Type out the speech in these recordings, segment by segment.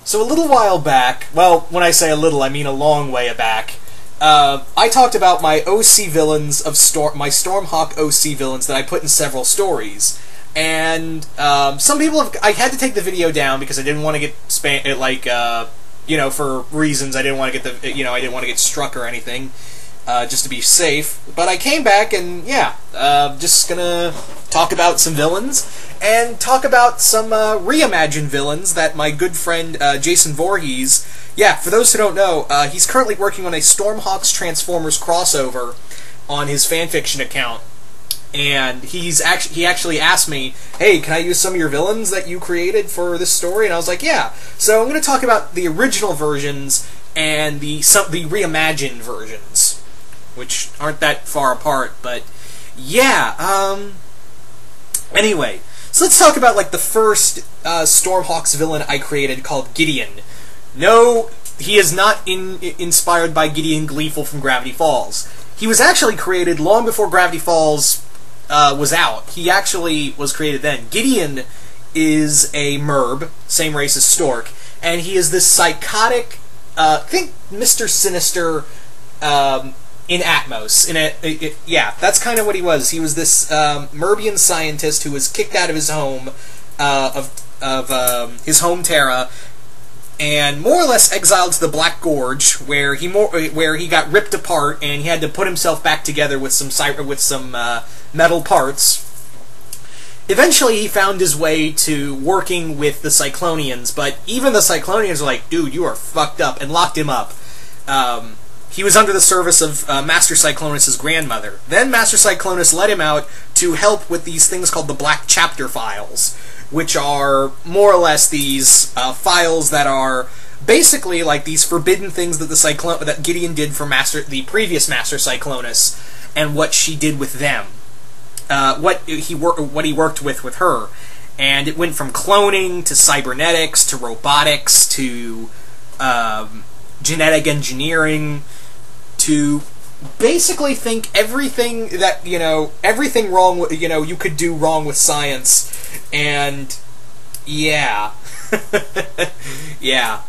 So a little while back, well, when I say a little, I mean a long way back, I talked about my OC villains of my Stormhawk OC villains that I put in several stories. And some people have... I had to take the video down because I didn't want to get for reasons. I didn't want to get I didn't want to get struck or anything, just to be safe. But I came back and, yeah, just gonna talk about some villains, and talk about some reimagined villains that my good friend Jason Voorhees... Yeah, for those who don't know, he's currently working on a Stormhawks Transformers crossover on his fanfiction account. And he actually asked me, hey, can I use some of your villains that you created for this story? And I was like, yeah. So I'm going to talk about the original versions and the reimagined versions, which aren't that far apart, but yeah. Anyway, so let's talk about like the first Stormhawks villain I created, called Gideon. No, he is not inspired by Gideon Gleeful from Gravity Falls. He was actually created long before Gravity Falls was out. He actually was created then. Gideon is a Merb, same race as Stork, and he is this psychotic, think Mr. Sinister in Atmos. Yeah, that's kind of what he was. He was this Merbian scientist who was kicked out of his home, of his home Terra, and more or less exiled to the Black Gorge, where he got ripped apart, and he had to put himself back together with some metal parts. Eventually, he found his way to working with the Cyclonians, but even the Cyclonians were like, "Dude, you are fucked up," and locked him up. He was under the service of Master Cyclonus' grandmother. Then Master Cyclonus let him out to help with these things called the Black Chapter Files, which are more or less these files that are basically like these forbidden things that that Gideon did for the previous Master Cyclonus, and what she did with them, what he worked with her, and it went from cloning to cybernetics to robotics to genetic engineering to basically think everything that everything wrong with you could do wrong with science. And yeah. Yeah,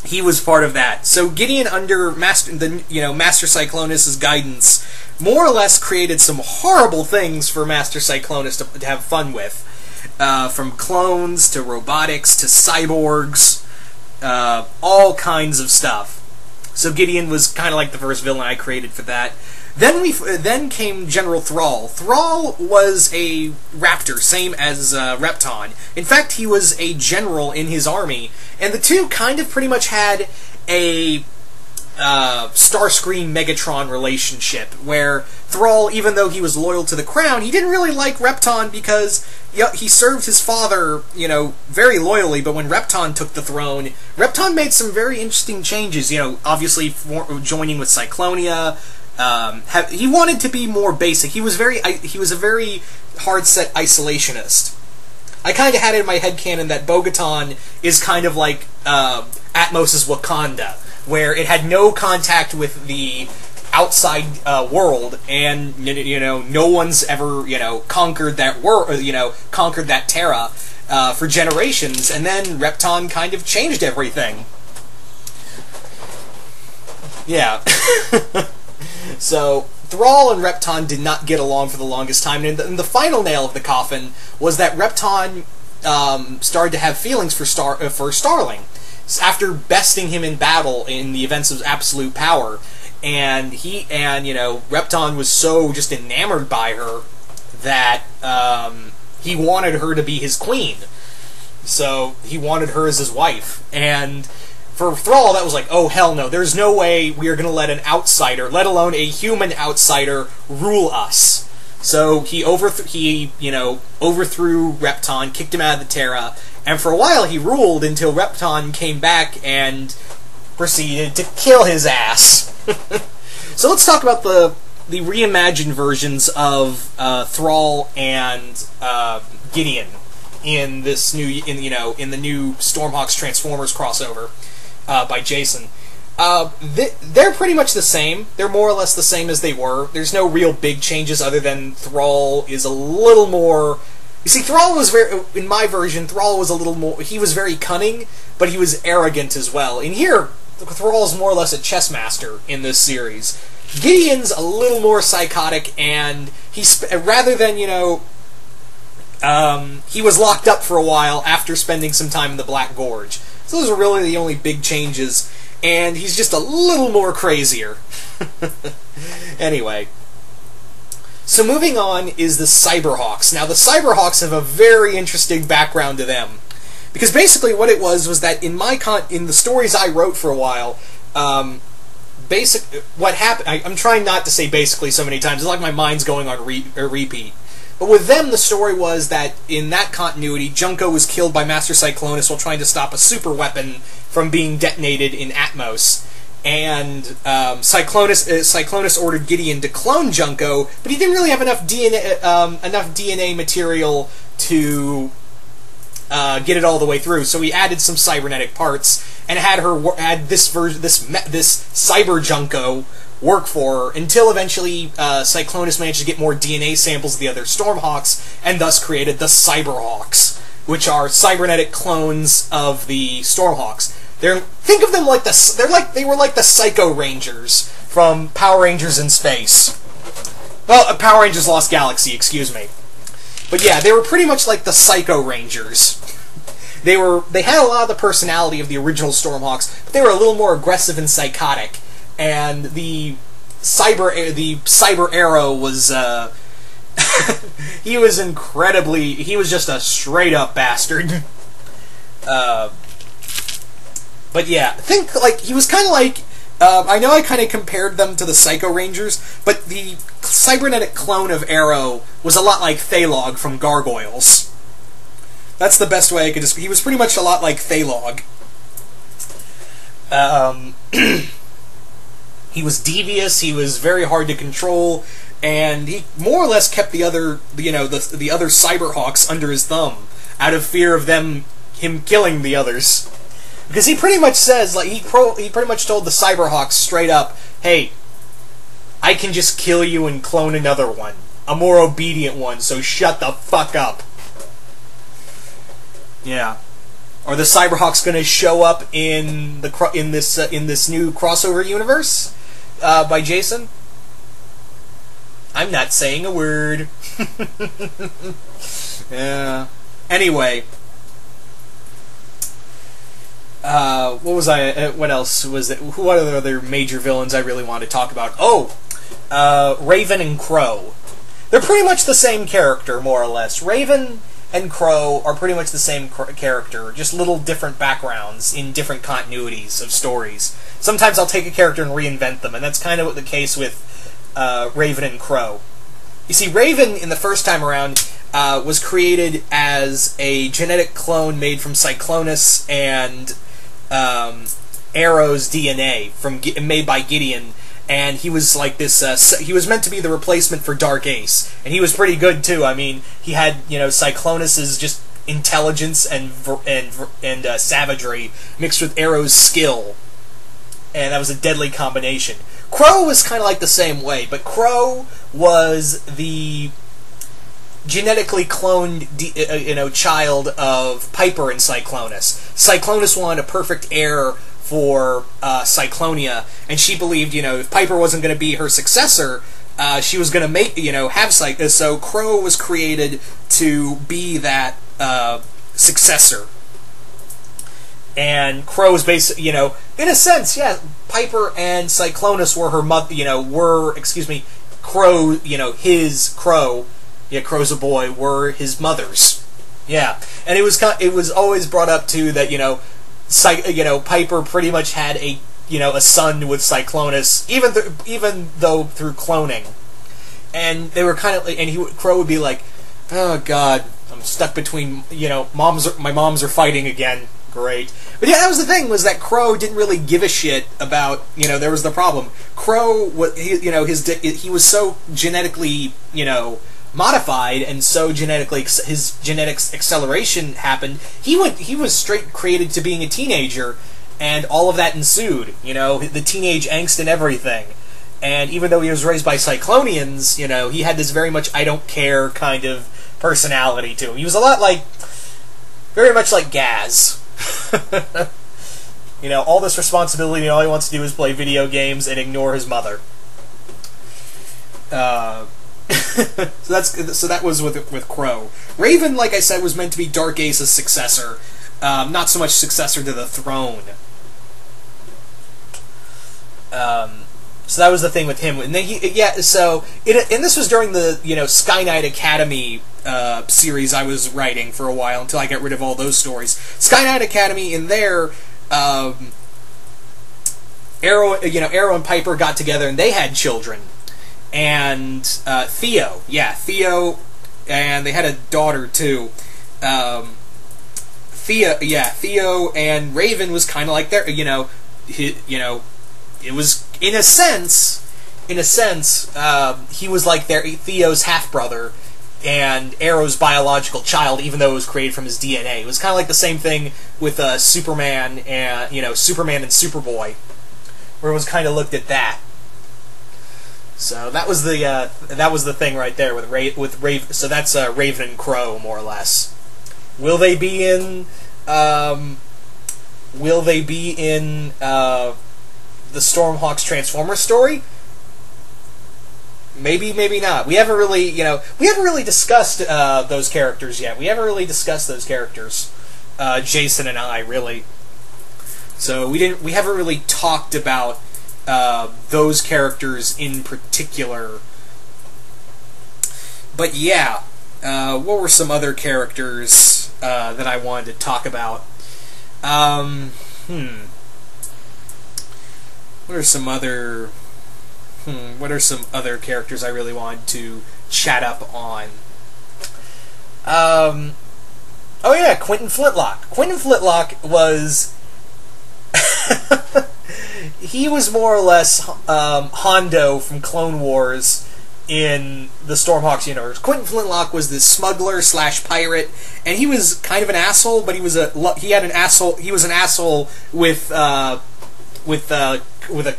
he was part of that. So Gideon, under Master Cyclonus' guidance, more or less created some horrible things for Master Cyclonus to have fun with, from clones to robotics to cyborgs, all kinds of stuff. So Gideon was kind of like the first villain I created for that. Then came General Thrall. Thrall was a raptor, same as Repton. In fact, he was a general in his army, and the two kind of pretty much had a Starscream Megatron relationship, where Thrall, even though he was loyal to the crown, he didn't really like Repton because he served his father, very loyally, but when Repton took the throne, Repton made some very interesting changes, obviously joining with Cyclonia. He wanted to be more basic. He was a very hard-set isolationist. I kind of had it in my headcanon that Bo-Katan is kind of like Atmos' Wakanda, where it had no contact with the outside world, and no one's ever conquered that world, conquered that Terra for generations, and then Repton kind of changed everything. Yeah. So Thrall and Repton did not get along for the longest time, and the final nail of the coffin was that Repton started to have feelings for Starling after besting him in battle in the events of Absolute Power, and Repton was so just enamored by her that he wanted her to be his queen. So he wanted her as his wife, and for Thrall, that was like, oh, hell no. There's no way we are going to let an outsider, let alone a human outsider, rule us. So he overthrew Repton, kicked him out of the Terra, and for a while he ruled until Repton came back and proceeded to kill his ass. So let's talk about the reimagined versions of Thrall and Gideon in this in the new Stormhawks Transformers crossover by Jason. They're pretty much the same. They're more or less the same as they were. There's no real big changes other than Thrall is a little more You see, Thrall was very, in my version, Thrall was a little more, he was very cunning, but he was arrogant as well. In here, Thrall's more or less a chess master in this series. Gideon's a little more psychotic, and rather than, you know, he was locked up for a while after spending some time in the Black Gorge. So those are really the only big changes, and he's just a little more crazier. Anyway. So moving on is the Cyberhawks. Now the Cyberhawks have a very interesting background to them. Because basically what it was that in the stories I wrote for a while, what happened, I'm trying not to say basically so many times, it's like my mind's going on repeat. But with them, the story was that in that continuity, Junko was killed by Master Cyclonus while trying to stop a super weapon from being detonated in Atmos. And Cyclonus ordered Gideon to clone Junko, but he didn't really have enough DNA material to get it all the way through. So he added some cybernetic parts and had this Cyber Junko work for her until eventually Cyclonus managed to get more DNA samples of the other Stormhawks and thus created the Cyberhawks, which are cybernetic clones of the Stormhawks. Think of them like they were like the Psycho Rangers from Power Rangers in Space. Well, Power Rangers Lost Galaxy, excuse me. But yeah, they were pretty much like the Psycho Rangers. They had a lot of the personality of the original Stormhawks, but they were a little more aggressive and psychotic. And the Cyber Arrow was he was just a straight up bastard. But yeah, he was kind of like, I know I kind of compared them to the Psycho Rangers, but the cybernetic clone of Arrow was a lot like Thalog from Gargoyles. That's the best way I could describe. He was pretty much a lot like Thalog. He was devious, he was very hard to control, and he more or less kept the other Cyberhawks under his thumb, out of fear of him killing the others. Because he pretty much says, like, he pretty much told the Cyberhawks straight up, hey, I can just kill you and clone another one. A more obedient one, so shut the fuck up. Yeah. Are the Cyberhawks going to show up in this new crossover universe by Jason? I'm not saying a word. Yeah. Anyway. What else was it? What are the other major villains I really want to talk about? Oh! Raven and Crow. They're pretty much the same character, more or less. Raven and Crow are pretty much the same character, just little different backgrounds in different continuities of stories. Sometimes I'll take a character and reinvent them, and that's kind of the case with Raven and Crow. You see, Raven, in the first time around, was created as a genetic clone made from Cyclonus and Arrow's DNA, made by Gideon, and he was like this, he was meant to be the replacement for Dark Ace, and he was pretty good too. I mean, he had, Cyclonus's just intelligence and savagery mixed with Arrow's skill, and that was a deadly combination. Crow was kind of like the same way, but Crow was the genetically cloned, child of Piper and Cyclonus. Cyclonus wanted a perfect heir for Cyclonia, and she believed, if Piper wasn't going to be her successor, she was going to have so Crow was created to be that successor. And Crow was basically, in a sense, yeah, Piper and Cyclonus were her mother, Crow, his Crow, yeah, Crow's a boy, were his mothers. Yeah, and it was always brought up too that Piper pretty much had a son with Cyclonus, even though through cloning, and they were kind of, and Crow would be like, oh god, I'm stuck between my moms are fighting again. Great. But yeah, that was the thing, was that Crow didn't really give a shit about, there was the problem. Crow, he was so genetically, modified, and so his genetics acceleration happened, he was straight created to being a teenager, and all of that ensued, the teenage angst and everything. And even though he was raised by Cyclonians, he had this very much I don't care kind of personality to him. He was a lot like, very much like Gaz. You know, all this responsibility, and all he wants to do is play video games and ignore his mother. So that was with Crow. Raven, like I said, was meant to be Dark Ace's successor, not so much successor to the throne. So that was the thing with him, and then and this was during the Sky Knight Academy series I was writing for a while until I got rid of all those stories. Sky Knight Academy, in there, Arrow and Piper got together and they had children, and Theo, and they had a daughter too. Theo and Raven was kind of like their, it was in a sense, he was like Theo's half brother and Arrow's biological child, even though it was created from his DNA. It was kind of like the same thing with Superman and Superboy, where it was kind of looked at that. So that was the thing right there with Raven. So that's Raven and Crow, more or less. Will they be in? The Stormhawks Transformers story? Maybe, maybe not. We haven't really, discussed those characters yet. We haven't really discussed those characters, Jason and I, really. So we haven't really talked about those characters in particular. But yeah, what were some other characters that I wanted to talk about? What are some other characters I really wanted to chat up on? Oh yeah, Quentin Flintlock. Quentin Flintlock was he was more or less Hondo from Clone Wars in the Stormhawks universe. Quentin Flintlock was this smuggler / pirate, and he was kind of an asshole, but he was an asshole with a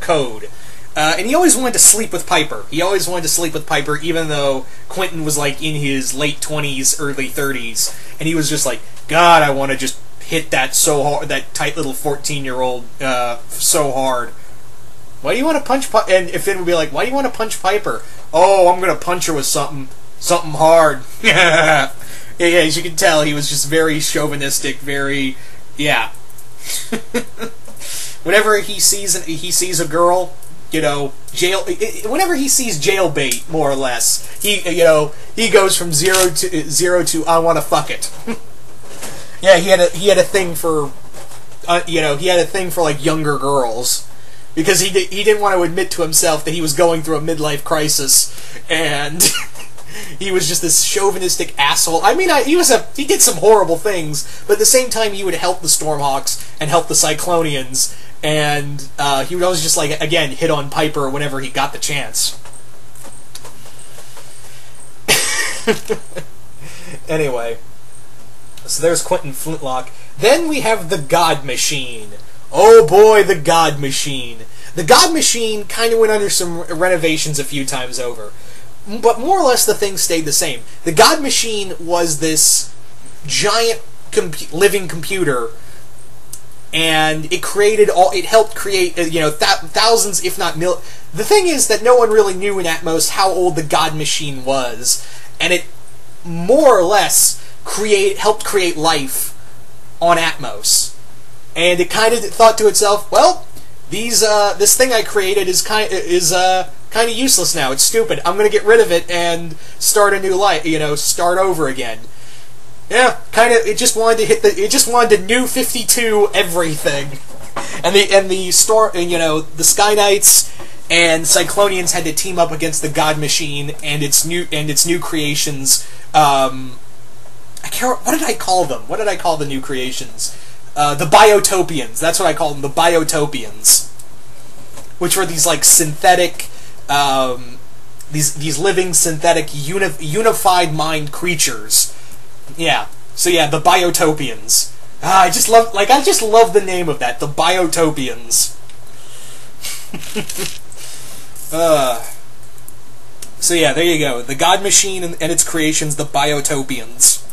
code. And he always wanted to sleep with Piper. Even though Quentin was like in his late 20s, early 30s, and he was just like, God, I want to just hit that so hard, that tight little 14-year-old so hard. Why do you want to punch Piper? And Finn would be like, why do you want to punch Piper? Oh, I'm gonna punch her with something hard. Yeah, as you can tell, he was just very chauvinistic, Whenever he sees a girl, whenever he sees jailbait, more or less, he goes from zero to I want to fuck it. Yeah, he had a thing for, like younger girls, because he didn't want to admit to himself that he was going through a midlife crisis, and he was just this chauvinistic asshole. I mean, he did some horrible things, but at the same time, he would help the Stormhawks and help the Cyclonians. And he would always just, again, hit on Piper whenever he got the chance. Anyway, so there's Quentin Flintlock. Then we have the God Machine. Oh boy, the God Machine. The God Machine kind of went under some renovations a few times over. But more or less the thing stayed the same. The God Machine was this giant living computer, and it helped create thousands, if not millions. The thing is that no one really knew in Atmos how old the God Machine was, and it more or less helped create life on Atmos. And it kind of thought to itself, well, this thing I created is kind of useless now. It's stupid. I'm going to get rid of it and start a new life. Start over again. Yeah, kind of. It just wanted to It just wanted to new 52 everything, and the Sky Knights and Cyclonians had to team up against the God Machine and its new creations. I can't. What did I call them? What did I call the new creations? The Biotopians. That's what I called them. The Biotopians, which were these synthetic, these living synthetic unified mind creatures. Yeah. So yeah, the Biotopians. I just love the name of that. The Biotopians. So yeah, there you go. The God Machine and its creations, the Biotopians.